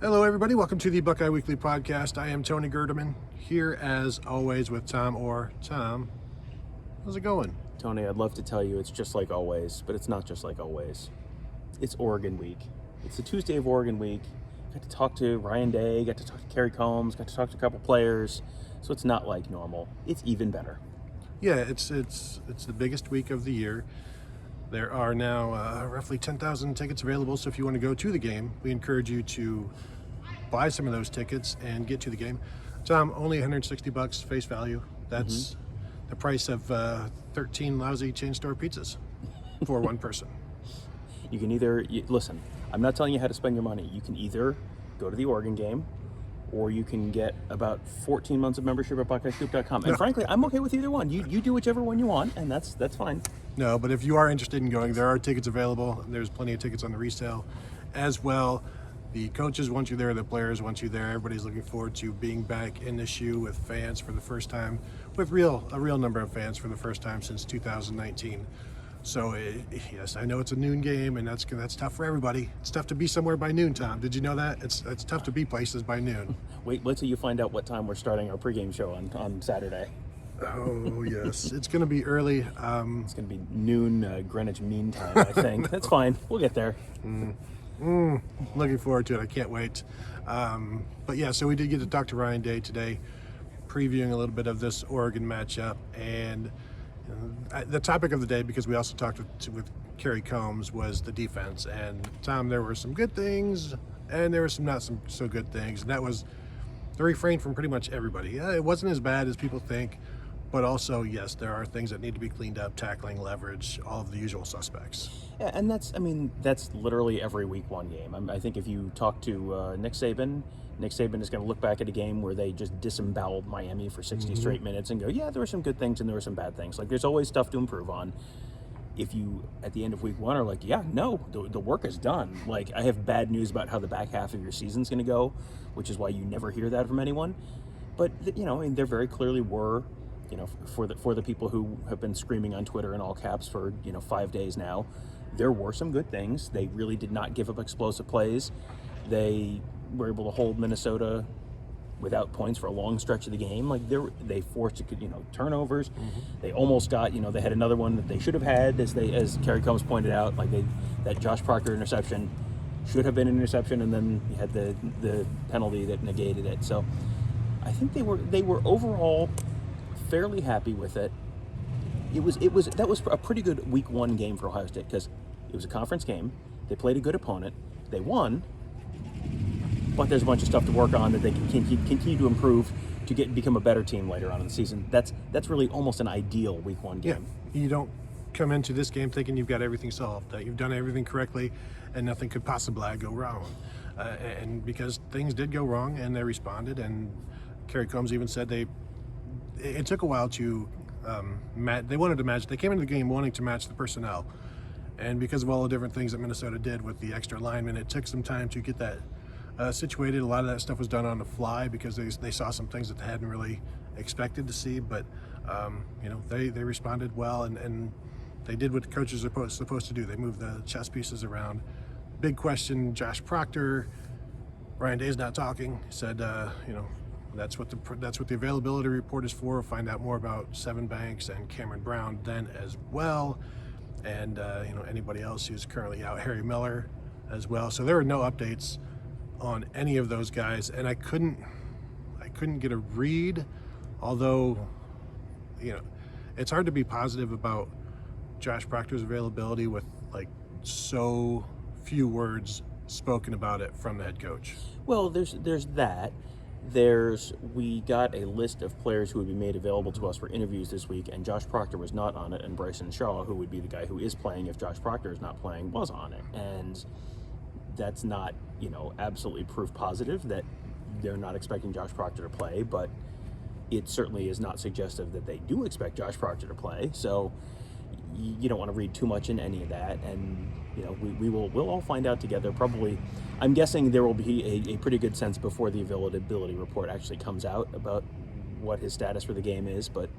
Hello, everybody. Welcome to the Buckeye Weekly Podcast. I am Tony Gerdeman, here as always with Tom Orr. Tom, how's it going? Tony, I'd love to tell you it's just like always, but it's not just like always. It's Oregon week. It's the Tuesday of Oregon week. Got to talk to Ryan Day, got to talk to Kerry Coombs, got to talk to a couple players. So it's not like normal. It's even better. Yeah, it's the biggest week of the year. There are now roughly 10,000 tickets available, so if you want to go to the game, we encourage you to buy some of those tickets and get to the game. Tom, only $160 face value. That's the price of 13 lousy chain store pizzas for one person. You can either, listen, I'm not telling you how to spend your money. You can either go to the Oregon game, or you can get about 14 months of membership at BuckeyeScoop.com. And frankly, I'm okay with either one. You do whichever one you want, and that's fine. No, but if you are interested in going, there are tickets available. There's plenty of tickets on the resale as well. The coaches want you there, the players want you there. Everybody's looking forward to being back in the shoe with fans for the first time, with a real number of fans for the first time since 2019. So yes, I know it's a noon game, and that's tough for everybody. It's tough to be somewhere by noon, Tom. Did you know that? It's tough to be places by noon. Wait till you find out what time we're starting our pregame show on Saturday. Oh yes, it's going to be early. It's going to be noon Greenwich Mean Time, I think. That's fine. We'll get there. Looking forward to it. I can't wait. But yeah, so we did get to talk to Ryan Day today, previewing a little bit of this Oregon matchup. And the topic of the day, because we also talked with Kerry Coombs, was the defense. And Tom, there were some good things, and there were some not so good things. And that was the refrain from pretty much everybody. Yeah, it wasn't as bad as people think. But also, yes, there are things that need to be cleaned up, tackling, leverage, all of the usual suspects. Yeah, and that's literally every week one game. I think if you talk to Nick Saban is going to look back at a game where they just disemboweled Miami for 60 straight minutes and go, yeah, there were some good things and there were some bad things. Like, there's always stuff to improve on. If you, at the end of week one, are like, yeah, no, the work is done. Like, I have bad news about how the back half of your season's going to go, which is why you never hear that from anyone. But, there very clearly were, for the people who have been screaming on Twitter in all caps for 5 days now, there were some good things. They really did not give up explosive plays. They were able to hold Minnesota without points for a long stretch of the game. Like, they forced turnovers. They almost got they had another one that they should have had, as Kerry Coombs pointed out. Like, that Josh Proctor interception should have been an interception, and then you had the penalty that negated it. So I think they were overall fairly happy with it. That was a pretty good week one game for Ohio State, because it was a conference game. They played a good opponent. They won, but there's a bunch of stuff to work on that they can continue to improve to become a better team later on in the season. That's really almost an ideal week one game. Yeah, you don't come into this game thinking you've got everything solved, that you've done everything correctly, and nothing could possibly go wrong. And because things did go wrong, and they responded, and Kerry Coombs even said it took a while to they wanted to match. They came into the game wanting to match the personnel, and because of all the different things that Minnesota did with the extra linemen, it took some time to get that situated. A lot of that stuff was done on the fly because they saw some things that they hadn't really expected to see. But they responded well, and they did what the coaches are supposed to do. They moved the chess pieces around. Big question: Josh Proctor. Ryan Day's not talking. He said, That's what the availability report is for. We'll find out more about Seven Banks and Cameron Brown then as well, and anybody else who's currently out, Harry Miller as well. So there were no updates on any of those guys, and I couldn't get a read. Although, it's hard to be positive about Josh Proctor's availability with like so few words spoken about it from the head coach. Well, there's that. We got a list of players who would be made available to us for interviews this week, and Josh Proctor was not on it, and Bryson Shaw, who would be the guy who is playing if Josh Proctor is not playing, was on it. And that's not, absolutely proof positive that they're not expecting Josh Proctor to play, but it certainly is not suggestive that they do expect Josh Proctor to play. So you don't want to read too much in any of that, and we'll all find out together. Probably, I'm guessing there will be a pretty good sense before the availability report actually comes out about what his status for the game is, but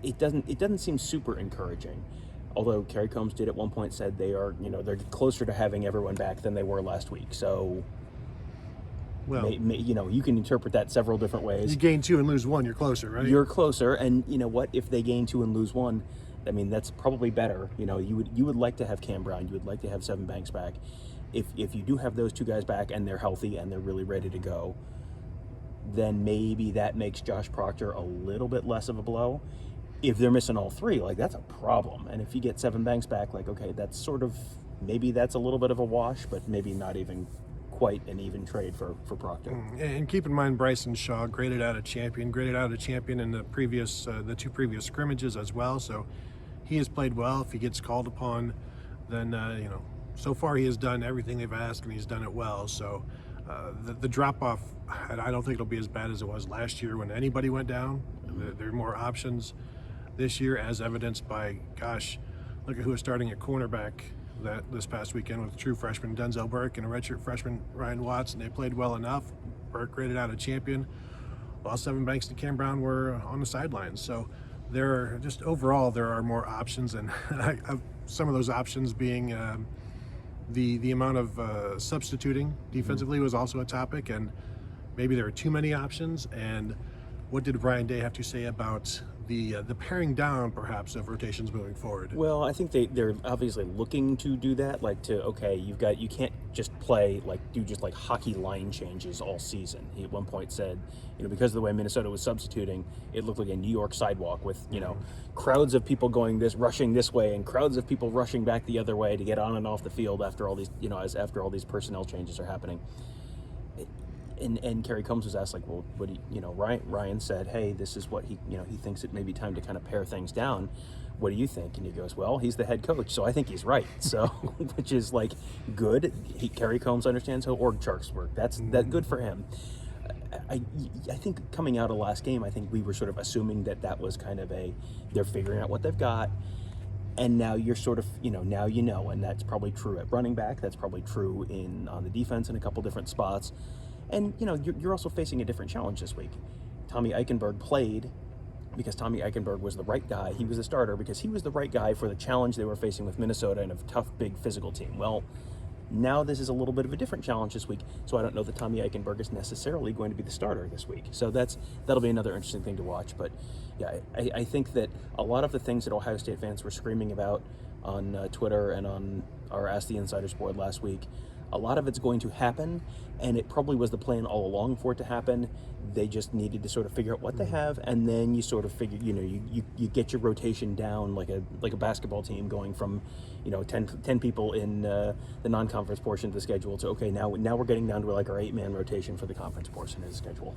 it doesn't seem super encouraging. Although Kerry Coombs did at one point said they're closer to having everyone back than they were last week. So Well, you can interpret that several different ways. you gain 2 and lose 1, you're closer, right? You're closer, and you know what? If they gain 2 and lose 1, I mean that's probably better. You would like to have Cam Brown, you would like to have Seven Banks back. If you do have those 2 guys back and they're healthy and they're really ready to go, then maybe that makes Josh Proctor a little bit less of a blow. If they're missing all 3, like that's a problem. And if you get Seven Banks back, like okay, that's sort of maybe that's a little bit of a wash, but maybe not even quite an even trade for Proctor. And keep in mind, Bryson Shaw graded out a champion in the 2 previous scrimmages as well. So he has played well. If he gets called upon, then so far he has done everything they've asked, and he's done it well. So the drop off, I don't think it'll be as bad as it was last year when anybody went down. There are more options this year, as evidenced by, gosh, look at who was starting at cornerback this past weekend with true freshman Denzel Burke and a redshirt freshman Ryan Watts, and they played well enough. Burke graded out a champion, while Seven Banks and Cam Brown were on the sidelines. So overall there are more options, and some of those options being the amount of substituting defensively was also a topic, and maybe there are too many options. And what did Ryan Day have to say about the paring down, perhaps, of rotations moving forward? Well, I think they're obviously looking to do that. Like you can't just do hockey line changes all season. He at one point said, because of the way Minnesota was substituting, it looked like a New York sidewalk with crowds of people rushing this way and crowds of people rushing back the other way to get on and off the field after all these after all these personnel changes are happening. And Kerry Coombs was asked, well, what do Ryan said, hey, this is what he thinks it may be time to kind of pare things down. What do you think? And he goes, well, he's the head coach, so I think he's right. So, which is good. Kerry Coombs understands how org charts work. That's good for him. I think coming out of last game, I think we were sort of assuming that was kind of they're figuring out what they've got. And now you're sort of, and that's probably true at running back. That's probably true on the defense in a couple different spots. And, you're also facing a different challenge this week. Tommy Eichenberg played because Tommy Eichenberg was the right guy. He was the starter because he was the right guy for the challenge they were facing with Minnesota and a tough, big physical team. Well, now this is a little bit of a different challenge this week, so I don't know that Tommy Eichenberg is necessarily going to be the starter this week. So that'll be another interesting thing to watch. But, yeah, I think that a lot of the things that Ohio State fans were screaming about on Twitter and on our Ask the Insiders board last week, a lot of it's going to happen, and it probably was the plan all along for it to happen. They just needed to sort of figure out what they have, and then you sort of figure, you get your rotation down like a basketball team, going from 10 people in the non-conference portion of the schedule to, okay, now we're getting down to our 8-man rotation for the conference portion of the schedule.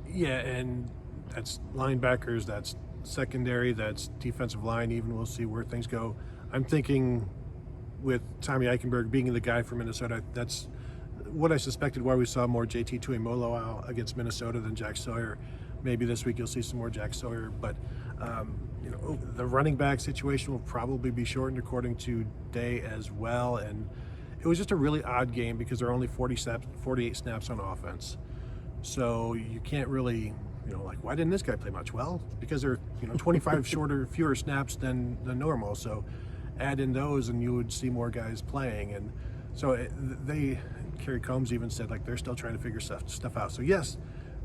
Yeah, and that's linebackers, that's secondary, that's defensive line even. We'll see where things go. I'm thinking with Tommy Eichenberg being the guy for Minnesota, that's what I suspected, why we saw more JT Tuimoloau against Minnesota than Jack Sawyer. Maybe this week you'll see some more Jack Sawyer, but the running back situation will probably be shortened according to Day as well. And it was just a really odd game because there are only 48 snaps on offense. So you can't really, why didn't this guy play much? Well, because there are 25 fewer snaps than normal. So add in those and you would see more guys playing. And so Kerry Coombs even said they're still trying to figure stuff out. So yes,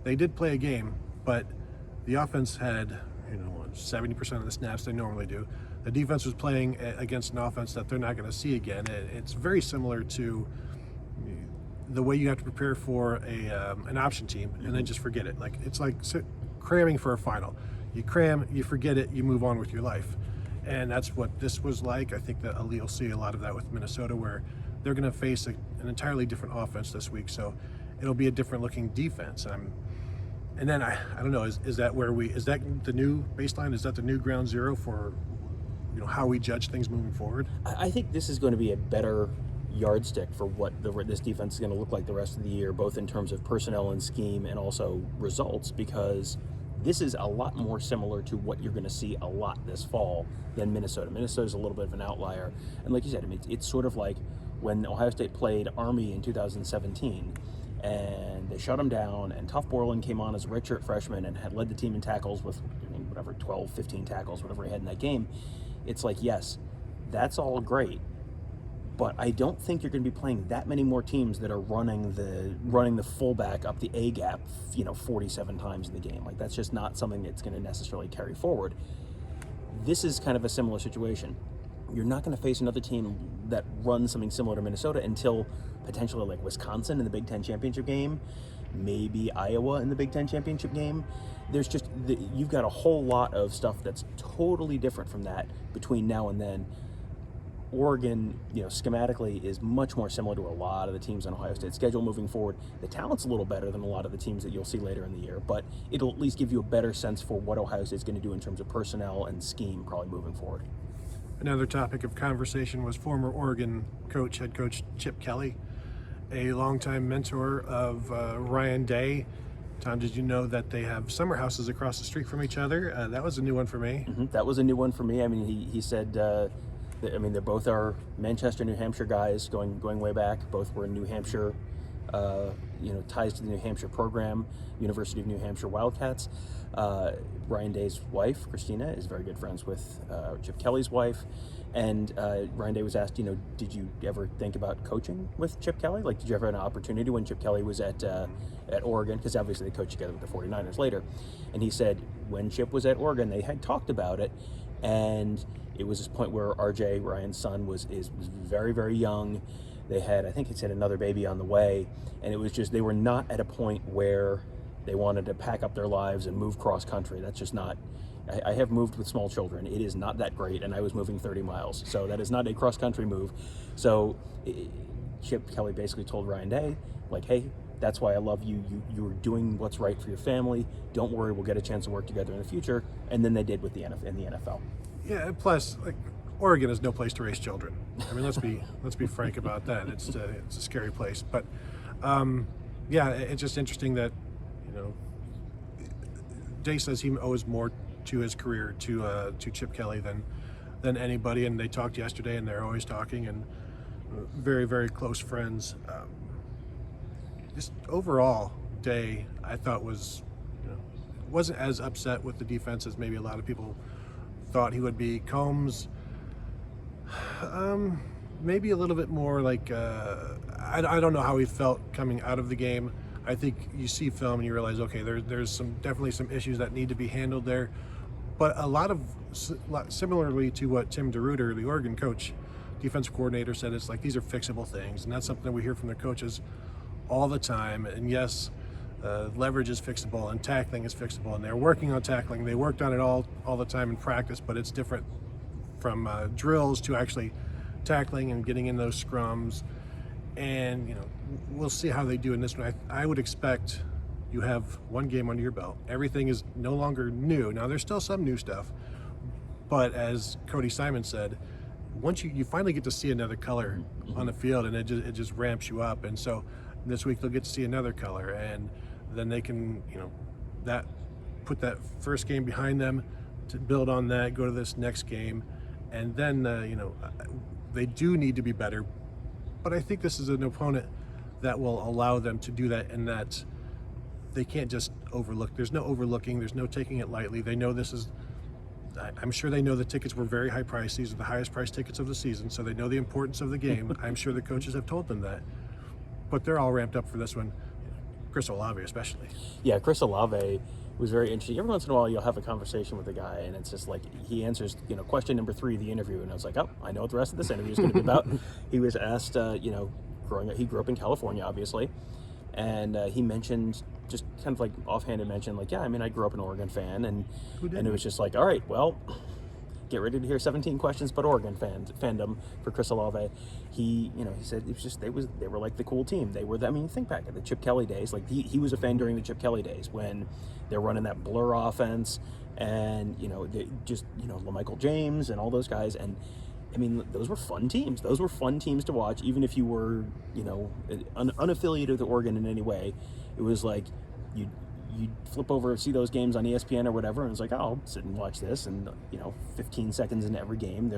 they did play a game, but the offense had 70% of the snaps they normally do. The defense was playing against an offense that they're not going to see again. It's very similar to the way you have to prepare for an option team and then just forget it. It's like cramming for a final. You cram, you forget it, you move on with your life. And that's what this was like. I think that you'll see a lot of that with Minnesota, where they're going to face an entirely different offense this week. So it'll be a different looking defense. And then I don't know, is that the new baseline? Is that the new ground zero for how we judge things moving forward? I think this is going to be a better yardstick for what this defense is going to look like the rest of the year, both in terms of personnel and scheme and also results, because this is a lot more similar to what you're going to see a lot this fall than Minnesota. Minnesota's a little bit of an outlier. And like you said, it's sort of like when Ohio State played Army in 2017 and they shut them down, and Tuff Borland came on as a redshirt freshman and had led the team in tackles with 12, 15 tackles, whatever he had in that game. It's like, yes, that's all great, But I don't think you're going to be playing that many more teams that are running the fullback up the A gap, 47 times in the game. Like, that's just not something that's going to necessarily carry forward. This is kind of a similar situation. You're not going to face another team that runs something similar to Minnesota until potentially like Wisconsin in the Big Ten championship game, maybe Iowa in the Big Ten championship game. There's just you've got a whole lot of stuff that's totally different from that between now and then. Oregon, schematically is much more similar to a lot of the teams on Ohio State's schedule moving forward. The talent's a little better than a lot of the teams that you'll see later in the year, but it'll at least give you a better sense for what Ohio State's going to do in terms of personnel and scheme probably moving forward. Another topic of conversation was former Oregon head coach Chip Kelly, a longtime mentor of Ryan Day. Tom, did you know that they have summer houses across the street from each other? That was a new one for me. Mm-hmm. That was a new one for me. I mean, he said, they both are Manchester, New Hampshire guys going way back. Both were in New Hampshire, ties to the New Hampshire program, University of New Hampshire Wildcats. Ryan Day's wife, Christina, is very good friends with Chip Kelly's wife. And Ryan Day was asked, did you ever think about coaching with Chip Kelly? Like, did you ever have an opportunity when Chip Kelly was at Oregon? Because obviously they coached together with the 49ers later. And he said when Chip was at Oregon, they had talked about it. And it was this point where RJ, Ryan's son, was very, very young. They had, I think he said, another baby on the way. And it was just, they were not at a point where they wanted to pack up their lives and move cross country. That's just not, I have moved with small children. It is not that great, and I was moving 30 miles. So that is not a cross country move. So Chip Kelly basically told Ryan Day, like, hey, that's why I love you. You're doing what's right for your family. Don't worry, we'll get a chance to work together in the future. And then they did with the NFL. Yeah, plus, Oregon is no place to raise children. I mean, let's be frank about that. It's a scary place. But it's just interesting that Day says he owes more to his career to Chip Kelly than anybody, and they talked yesterday, and they're always talking, and very, very close friends. Just overall, Day, I thought wasn't as upset with the defense as maybe a lot of people thought he would be. Combs, maybe a little bit more like I don't know how he felt coming out of the game. I think you see film and you realize, okay, there's definitely some issues that need to be handled there. But a lot similarly to what Tim DeRuyter, the Oregon coach, defensive coordinator, said, it's like these are fixable things, and that's something that we hear from the coaches all the time. And yes, leverage is fixable and tackling is fixable, and they're working on tackling. They worked on it all the time in practice, but it's different from drills to actually tackling and getting in those scrums. And we'll see how they do in this one. I would expect you have one game under your belt. Everything is no longer new. Now there's still some new stuff, but as Cody Simon said, once you finally get to see another color on the field, and it just ramps you up. And so this week they'll get to see another color, and then they can put that first game behind them to build on that, go to this next game, and then they do need to be better. But I think this is an opponent that will allow them to do that, and that they can't just overlook. There's no overlooking. There's no taking it lightly. They know this is, I'm sure they know the tickets were very high priced. These are the highest priced tickets of the season, so they know the importance of the game. I'm sure the coaches have told them that. But they're all ramped up for this one, Chris Olave especially. Yeah, Chris Olave was very interesting. Every once in a while, you'll have a conversation with a guy, and it's just like he answers, question number 3 of the interview, and I was like, oh, I know what the rest of this interview is going to be about. He was asked, growing up, he grew up in California, obviously, and he mentioned, just kind of like offhanded mentioned, like, yeah, I mean, I grew up an Oregon fan, and it was just like, all right, well, get ready to hear 17 questions about Oregon fandom for Chris Olave. He said it was just they were like the cool team. They were think back at the Chip Kelly days. Like he was a fan during the Chip Kelly days when they're running that blur offense, and they just LaMichael James and all those guys. And I mean, those were fun teams. Those were fun teams to watch, even if you were unaffiliated with Oregon in any way. It was like you'd flip over, see those games on ESPN or whatever, and it's like, oh, I'll sit and watch this. And 15 seconds into every game,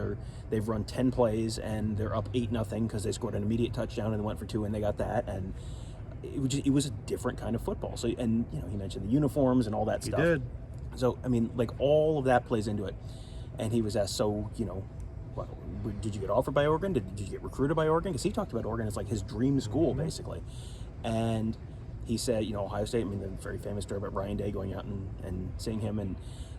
they've run 10 plays and they're up 8-0 because they scored an immediate touchdown and went for 2 and they got that. And it was a different kind of football. So, and he mentioned the uniforms and all that stuff. He did. So I mean, like all of that plays into it. And he was asked, so well, did you get offered by Oregon? Did you get recruited by Oregon? Because he talked about Oregon as like his dream school, basically. And he said, Ohio State, I mean, the very famous story about Ryan Day going out and seeing him and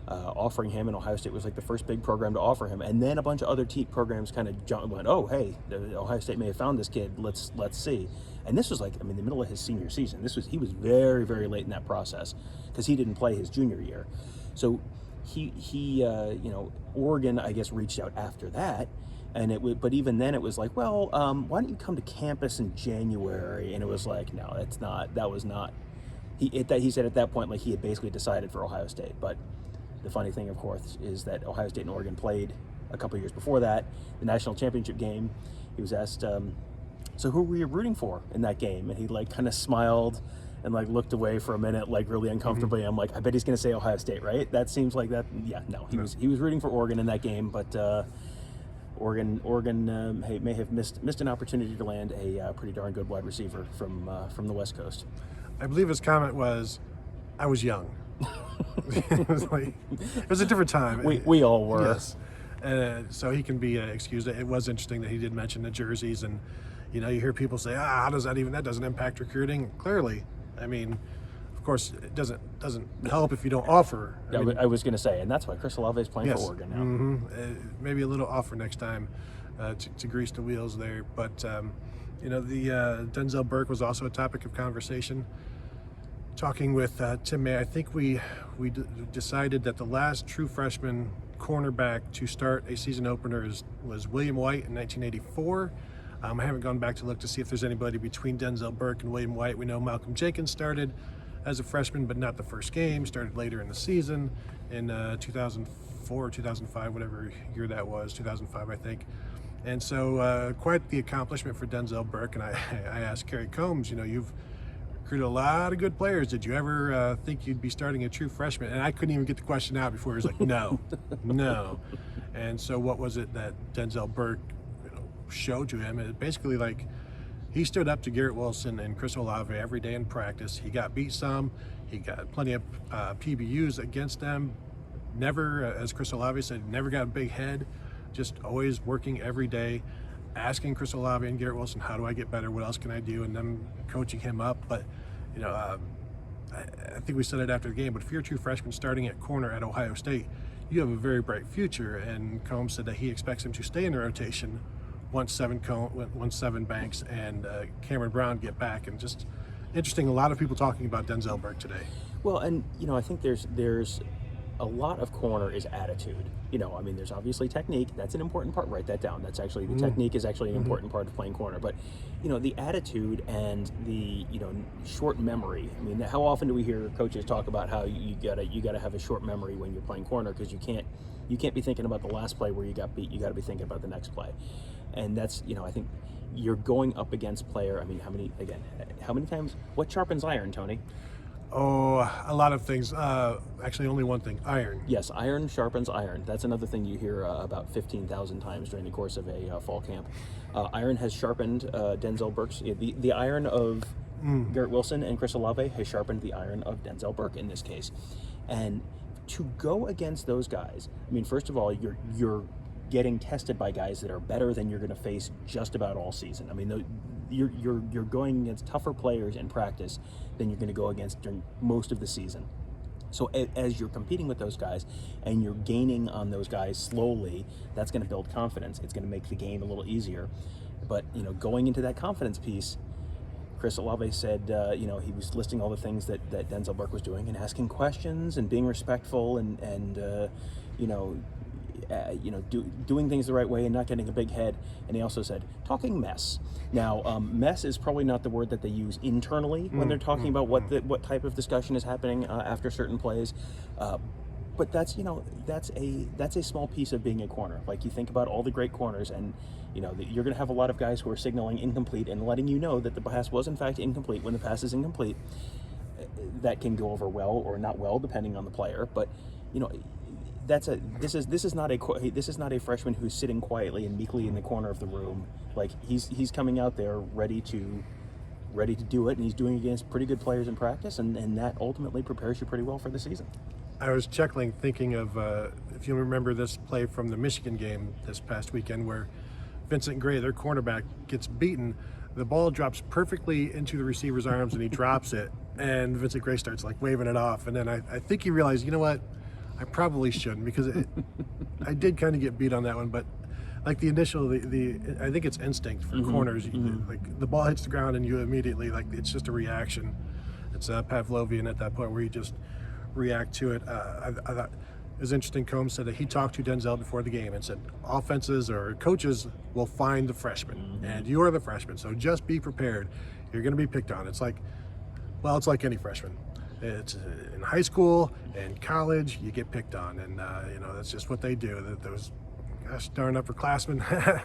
offering him, and Ohio State was like the first big program to offer him. And then a bunch of other programs kind of went, oh, hey, Ohio State may have found this kid. Let's see. And this was like, I mean, the middle of his senior season. He was very, very late in that process because he didn't play his junior year. So he Oregon, I guess, reached out after that. And but even then it was like, well, why don't you come to campus in January? And it was like, no, that was not. He said at that point, like, he had basically decided for Ohio State. But the funny thing, of course, is that Ohio State and Oregon played a couple years before that, the national championship game. He was asked, so who were you rooting for in that game? And he like kind of smiled and like looked away for a minute, like really uncomfortably. I'm like, I bet he's going to say Ohio State, right? That seems like that. Yeah, no, he was rooting for Oregon in that game, but Oregon may have missed an opportunity to land a pretty darn good wide receiver from the West Coast. I believe his comment was, "I was young." It was a different time. We all were. Yes. So he can be excused. It was interesting that he did mention the jerseys, and you hear people say, how does that doesn't impact recruiting? Clearly, I mean, of course, it doesn't help if you don't offer. I was going to say, and that's why Chris Olave is playing yes. for Oregon now. Mm-hmm. Maybe a little offer next time to grease the wheels there. But the Denzel Burke was also a topic of conversation. Talking with Tim May, I think we decided that the last true freshman cornerback to start a season opener was William White in 1984. I haven't gone back to look to see if there's anybody between Denzel Burke and William White. We know Malcolm Jenkins started as a freshman, but not the first game, started later in the season in 2004 or 2005, whatever year that was, 2005, I think. And so quite the accomplishment for Denzel Burke. And I asked Kerry Coombs, you've recruited a lot of good players. Did you ever think you'd be starting a true freshman? And I couldn't even get the question out before he was like, no, no. And so what was it that Denzel Burke showed to him? It basically, like, he stood up to Garrett Wilson and Chris Olave every day in practice. He got beat some. He got plenty of PBUs against them. Never, as Chris Olave said, never got a big head. Just always working every day, asking Chris Olave and Garrett Wilson, how do I get better? What else can I do? And them coaching him up. But, I think we said it after the game, but if you're a true freshman starting at corner at Ohio State, you have a very bright future. And Combs said that he expects him to stay in the rotation once Seven Banks and Cameron Brown get back. And just interesting, a lot of people talking about Denzel Burke today. Well, and I think there's a lot of corner is attitude. There's obviously technique. That's an important part. Write that down. That's actually, the technique is actually an important part of playing corner. But, the attitude and the, short memory. I mean, how often do we hear coaches talk about how you gotta have a short memory when you're playing corner, because you can't be thinking about the last play where you got beat. You got to be thinking about the next play. And that's, I think you're going up against player. I mean, how many times, what sharpens iron, Tony? Oh, a lot of things. Actually, only one thing, iron. Yes, iron sharpens iron. That's another thing you hear about 15,000 times during the course of a fall camp. Iron has sharpened Denzel Burke's, the iron of Garrett Wilson and Chris Olave has sharpened the iron of Denzel Burke in this case. And to go against those guys, I mean, first of all, you're getting tested by guys that are better than you're going to face just about all season. I mean, you're going against tougher players in practice than you're going to go against during most of the season. So as you're competing with those guys and you're gaining on those guys slowly, that's going to build confidence. It's going to make the game a little easier. But going into that confidence piece, Chris Olave said, he was listing all the things that Denzel Burke was doing and asking questions and being respectful and doing things the right way and not getting a big head. And he also said, talking mess. Now, mess is probably not the word that they use internally when they're talking about what type of discussion is happening after certain plays. But that's a small piece of being a corner. Like, you think about all the great corners, and you're going to have a lot of guys who are signaling incomplete and letting you know that the pass was in fact incomplete when the pass is incomplete. That can go over well or not well depending on the player. But this is not a freshman who's sitting quietly and meekly in the corner of the room. Like, he's coming out there ready to do it, and he's doing it against pretty good players in practice, and that ultimately prepares you pretty well for the season. I was chuckling thinking of if you remember this play from the Michigan game this past weekend where Vincent Gray, their cornerback, gets beaten. The ball drops perfectly into the receiver's arms and he drops it, and Vincent Gray starts like waving it off. And then I think he realized, you know what, I probably shouldn't, because I did kind of get beat on that one. But like the initial, I think it's instinct for corners. Like the ball hits the ground and you immediately, like, it's just a reaction. It's Pavlovian at that point where you just react to it. I thought it was interesting. Coombs said that he talked to Denzel before the game and said offenses or coaches will find the freshman, and you are the freshman, so just be prepared. You're going to be picked on. It's like any freshman. It's in high school and college, you get picked on, and that's just what they do. Those gosh darn upperclassmen,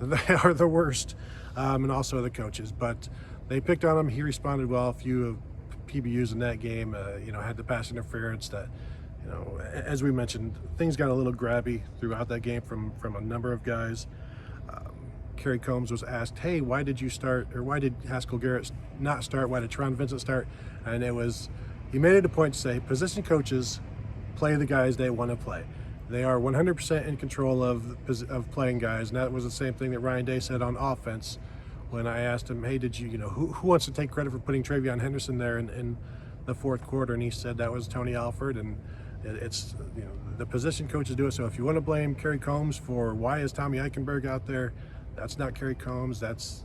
they are the worst, and also the coaches. But they picked on him. He responded well. A few of PBUs in that game, had the pass interference that, as we mentioned, things got a little grabby throughout that game from a number of guys. Kerry Coombs was asked, hey, why did you start, or why did Haskell Garrett not start? Why did Teron Vincent start? And he made it a point to say, position coaches play the guys they want to play. They are 100% in control of playing guys. And that was the same thing that Ryan Day said on offense when I asked him, hey, did who wants to take credit for putting Travion Henderson there in the fourth quarter? And he said that was Tony Alford. And it's, the position coaches do it. So if you want to blame Kerry Coombs for why is Tommy Eichenberg out there, that's not Kerry Coombs. That's,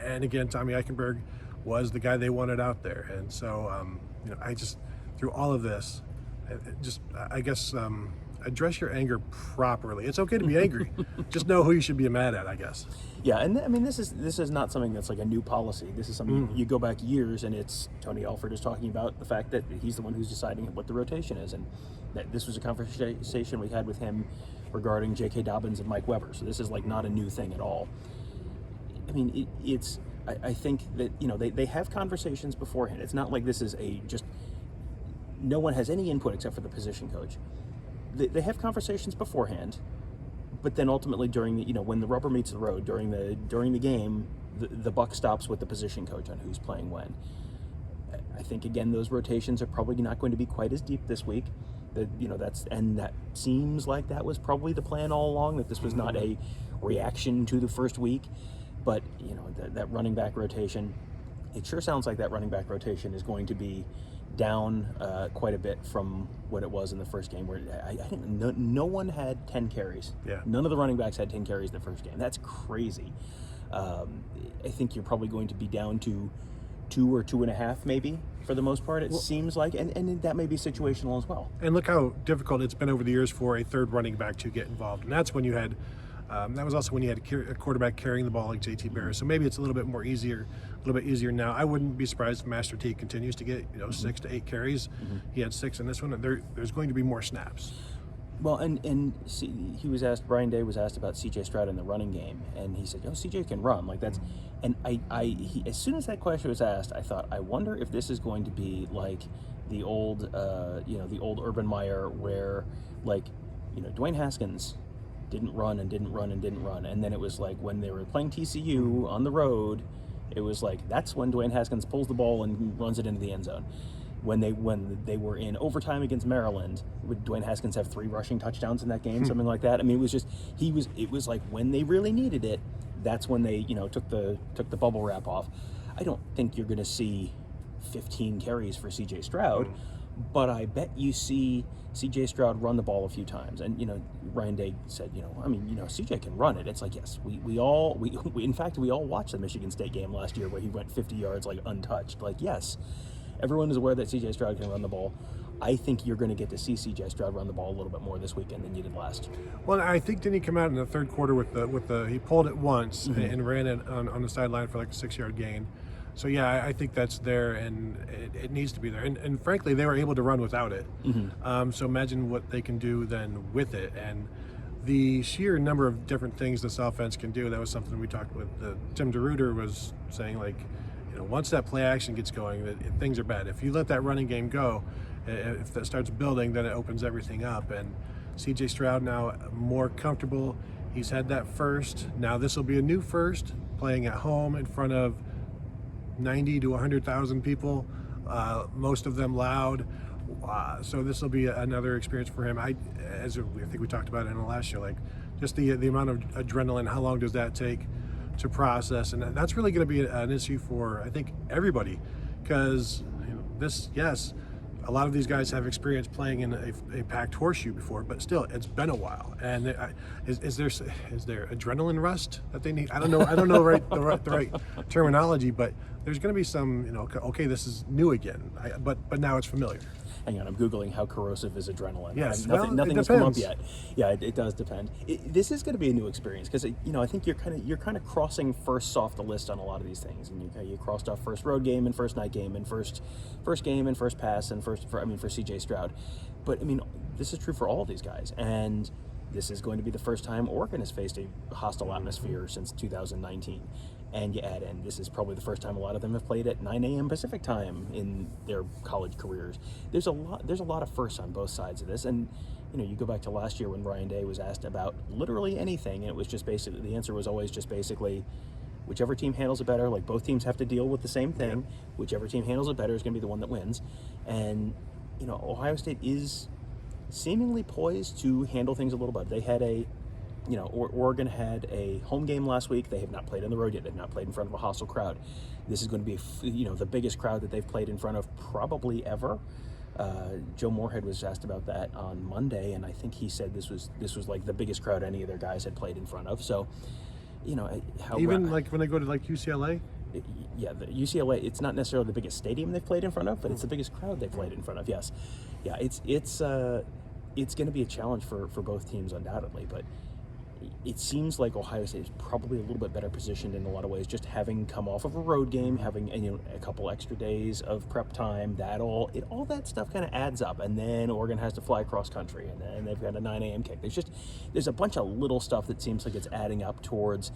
and again, Tommy Eichenberg was the guy they wanted out there. And so, I just, through all of this, I guess, address your anger properly. It's okay to be angry. Just know who you should be mad at, I guess. Yeah, and I mean, this is not something that's like a new policy. This is something you go back years, and it's Tony Alford is talking about the fact that he's the one who's deciding what the rotation is, and that this was a conversation we had with him regarding J.K. Dobbins and Mike Weber. So this is like not a new thing at all. I mean, I think that they have conversations beforehand. It's not like this is no one has any input except for the position coach. They have conversations beforehand, but then ultimately during when the rubber meets the road during the game, the buck stops with the position coach on who's playing when. I think again those rotations are probably not going to be quite as deep this week. That seems like that was probably the plan all along, that this was not a reaction to the first week. But that running back rotation, it sure sounds like that running back rotation is going to be down quite a bit from what it was in the first game, where I think no one had 10 carries. Yeah. None of the running backs had 10 carries the first game. That's crazy. I think you're probably going to be down to 2 or 2.5 maybe for the most part, it seems like, and that may be situational as well. And look how difficult it's been over the years for a third running back to get involved, and that's when you had that was also when you had a quarterback carrying the ball like JT Barrett. So maybe it's a little bit easier now. I wouldn't be surprised if Master T continues to get 6 to 8 carries. He had 6 in this one, and there's going to be more snaps. Well, and he was asked. Brian Day was asked about C.J. Stroud in the running game, and he said, C.J. can run, like that's. And as soon as that question was asked, I thought, I wonder if this is going to be like the old, the old Urban Meyer, where like, Dwayne Haskins didn't run, and then it was like when they were playing TCU on the road, it was like that's when Dwayne Haskins pulls the ball and runs it into the end zone. When they were in overtime against Maryland, would Dwayne Haskins have 3 rushing touchdowns in that game, something like that? I mean, it was like when they really needed it, that's when they took the bubble wrap off. I don't think you're going to see 15 carries for C.J. Stroud, but I bet you see C.J. Stroud run the ball a few times. And Ryan Day said, C.J. can run it. It's like, yes, we all watched the Michigan State game last year where he went 50 yards like untouched. Like, yes. Everyone is aware that C.J. Stroud can run the ball. I think you're going to get to see C.J. Stroud run the ball a little bit more this weekend than you did last. Well, I think didn't he come out in the third quarter with the he pulled it once and ran it on the sideline for like a 6-yard gain. So yeah, I think that's there, and it needs to be there. And frankly, they were able to run without it. So imagine what they can do then with it, and the sheer number of different things this offense can do. That was something we talked with. Tim DeRuyter was saying, like, once that play action gets going, things are bad. If you let that running game go, if that starts building, then it opens everything up. And C.J. Stroud now more comfortable. He's had that first. Now this will be a new first, playing at home in front of 90 to 100,000 people, most of them loud. So this will be another experience for him. I think we talked about it in the last show, like just the amount of adrenaline. How long does that take to process? And that's really going to be an issue for, I think, everybody, because yes, a lot of these guys have experience playing in a packed horseshoe before, but still, it's been a while. And is there adrenaline rust that they need? I don't know the right terminology, but there's going to be some, okay, this is new again, but now it's familiar. Hang on, I'm Googling how corrosive is adrenaline. Yes, nothing has come up yet. Yeah, it does depend. This is going to be a new experience because I think you're kind of crossing firsts off the list on a lot of these things, and you crossed off first road game and first night game and first game and first pass and for CJ Stroud, but this is true for all of these guys, and this is going to be the first time Oregon has faced a hostile atmosphere since 2019. And you add in, this is probably the first time a lot of them have played at 9 a.m. Pacific time in their college careers. There's a lot of firsts on both sides of this. And, you go back to last year when Ryan Day was asked about literally anything, and it was just basically, the answer was always just basically, whichever team handles it better, like both teams have to deal with the same thing. Yep. Whichever team handles it better is going to be the one that wins. And, Ohio State is seemingly poised to handle things a little better. They had Oregon had a home game last week. They have not played on the road yet. They've not played in front of a hostile crowd. This is going to be, the biggest crowd that they've played in front of probably ever. Joe Moorhead was asked about that on Monday, and I think he said this was like the biggest crowd any of their guys had played in front of. So, like when they go to like UCLA. Yeah, the UCLA. It's not necessarily the biggest stadium they've played in front of, but it's the biggest crowd they've played in front of. Yes, yeah. It's going to be a challenge for both teams undoubtedly, but it seems like Ohio State is probably a little bit better positioned in a lot of ways, just having come off of a road game, having a couple extra days of prep time. All that stuff kind of adds up, and then Oregon has to fly cross country, and then they've got a 9 a.m. kick. There's a bunch of little stuff that seems like it's adding up towards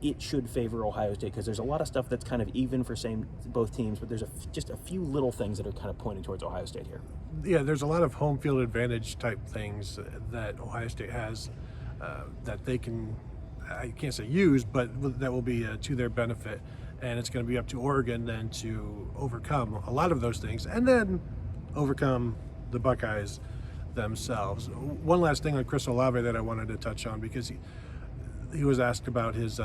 it should favor Ohio State, because there's a lot of stuff that's kind of even for both teams, but there's just a few little things that are kind of pointing towards Ohio State here. Yeah, there's a lot of home field advantage type things that Ohio State has. That they can, I can't say use, but that will be to their benefit. And it's going to be up to Oregon then to overcome a lot of those things and then overcome the Buckeyes themselves. One last thing on Chris Olave that I wanted to touch on, because he was asked about his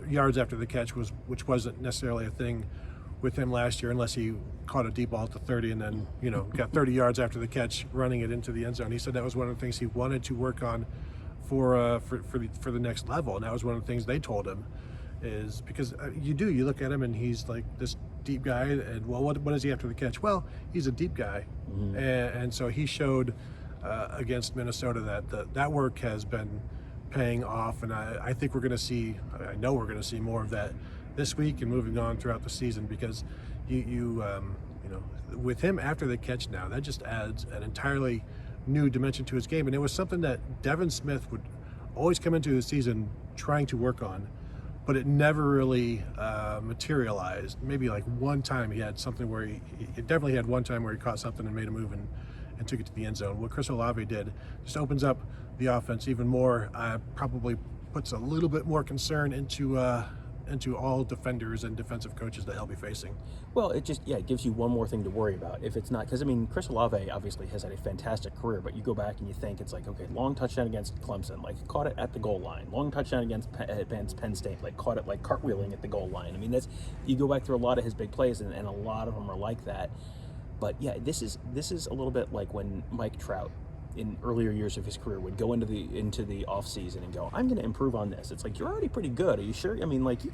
yards after the catch, which wasn't necessarily a thing with him last year, unless he caught a deep ball at the 30 and then, got 30 yards after the catch, running it into the end zone. He said that was one of the things he wanted to work on for the next level, and that was one of the things they told him, is because you look at him and he's like this deep guy, and what is he after the catch? Well, he's a deep guy. Mm-hmm. and so he showed against Minnesota that work has been paying off, and I think we're going to see, I know we're going to see more of that this week and moving on throughout the season, because with him after the catch now, that just adds an entirely new dimension to his game. And it was something that Devin Smith would always come into the season trying to work on, but it never really materialized. Maybe like one time he had something where he definitely had one time where he caught something and made a move and took it to the end zone. What Chris Olave did just opens up the offense even more, probably puts a little bit more concern into all defenders and defensive coaches that he'll be facing. Well, it gives you one more thing to worry about. If it's not, because Chris Olave obviously has had a fantastic career, but you go back and you think it's like, okay, long touchdown against Clemson, like caught it at the goal line. Long touchdown against Penn State, like caught it like cartwheeling at the goal line. You go back through a lot of his big plays, and a lot of them are like that. But yeah, this is a little bit like when Mike Trout in earlier years of his career would go into the off season and go, I'm going to improve on this. It's like, you're already pretty good. Are you sure? You can go ahead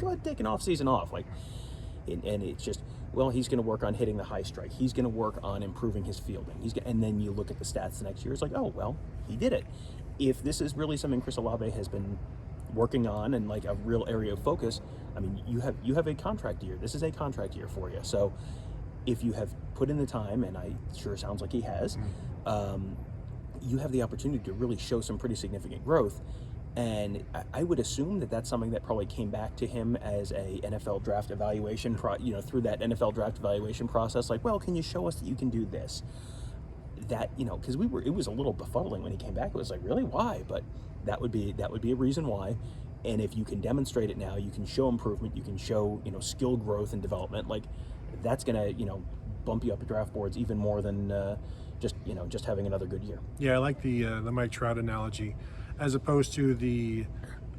and take an off season off. And it's just, well, he's going to work on hitting the high strike. He's going to work on improving his fielding. And then you look at the stats the next year. It's like, oh, well, he did it. If this is really something Chris Olave has been working on and like a real area of focus, you have a contract year. This is a contract year for you. So if you have put in the time, and I sure sounds like he has, you have the opportunity to really show some pretty significant growth. And I would assume that that's something that probably came back to him as a NFL draft evaluation, through that NFL draft evaluation process. Like, well, can you show us that you can do this? That, because it was a little befuddling when he came back. It was like, really, why? But that would be a reason why. And if you can demonstrate it now, you can show improvement, you can show, skill growth and development. Like, that's gonna, bump you up the draft boards even more than just having another good year. Yeah, I like the Mike Trout analogy, as opposed to the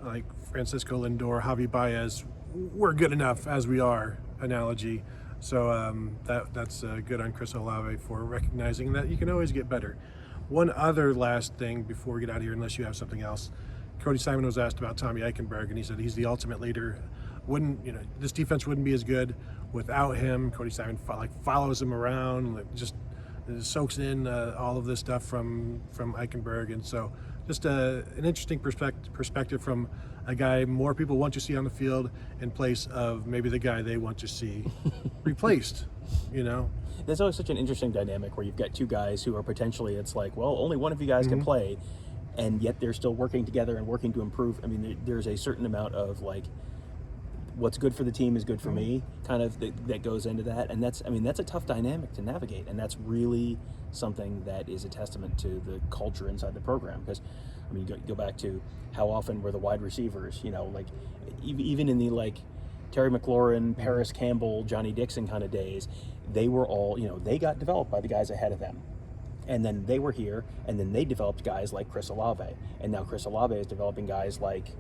like Francisco Lindor, Javi Baez, we're good enough as we are analogy. So that's good on Chris Olave for recognizing that you can always get better. One other last thing before we get out of here, unless you have something else. Cody Simon was asked about Tommy Eichenberg, and he said he's the ultimate leader. This defense wouldn't be as good without him. Cody Simon follows him around, just soaks in all of this stuff from Eichenberg, and so just an interesting perspective from a guy more people want to see on the field in place of maybe the guy they want to see replaced. There's always such an interesting dynamic where you've got two guys who are potentially, it's like, well, only one of you guys can play, and yet they're still working together and working to improve. I mean, there's a certain amount of like, what's good for the team is good for me, kind of that goes into that, and that's a tough dynamic to navigate, and that's really something that is a testament to the culture inside the program. Because go back to how often were the wide receivers, like even in the like Terry McLaurin, Paris Campbell, Johnny Dixon kind of days, they were all, they got developed by the guys ahead of them. And then they were here, and then they developed guys like Chris Olave. And now Chris Olave is developing guys like,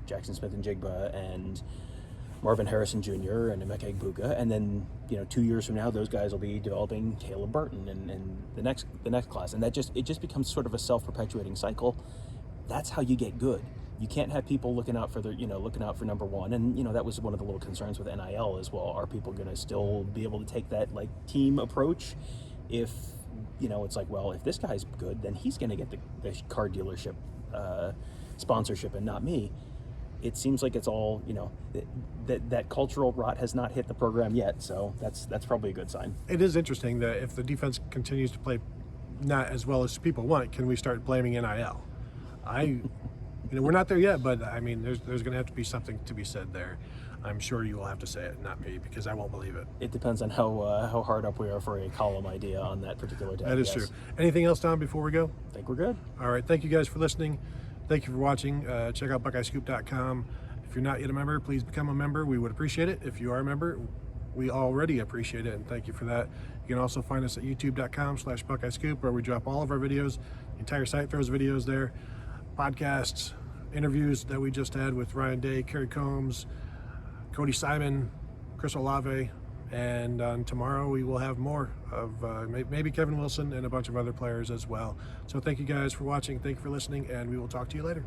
Jackson Smith and Jigba and Marvin Harrison Jr. and Emeka Egbuka. And then, 2 years from now, those guys will be developing Caleb Burton and the next class. And it just becomes sort of a self-perpetuating cycle. That's how you get good. You can't have people looking out for number one. And, that was one of the little concerns with NIL as well. Are people going to still be able to take that like team approach? If, it's like, well, if this guy's good, then he's going to get the car dealership sponsorship and not me. It seems like it's all, that cultural rot has not hit the program yet. So that's probably a good sign. It is interesting that if the defense continues to play not as well as people want, can we start blaming NIL? We're not there yet, but there's going to have to be something to be said there. I'm sure you will have to say it, not me, because I won't believe it. It depends on how hard up we are for a column idea on that particular day. That is true. Anything else, Tom, before we go? I think we're good. All right. Thank you guys for listening. Thank you for watching. Check out BuckeyeScoop.com. If you're not yet a member, please become a member. We would appreciate it. If you are a member, we already appreciate it, and thank you for that. You can also find us at youtube.com/BuckeyeScoop, where we drop all of our videos. The entire site throws videos there. Podcasts, interviews that we just had with Ryan Day, Kerry Coombs, Cody Simon, Chris Olave, and tomorrow we will have more of maybe Kevin Wilson and a bunch of other players as well. So thank you guys for watching. Thank you for listening, and we will talk to you later.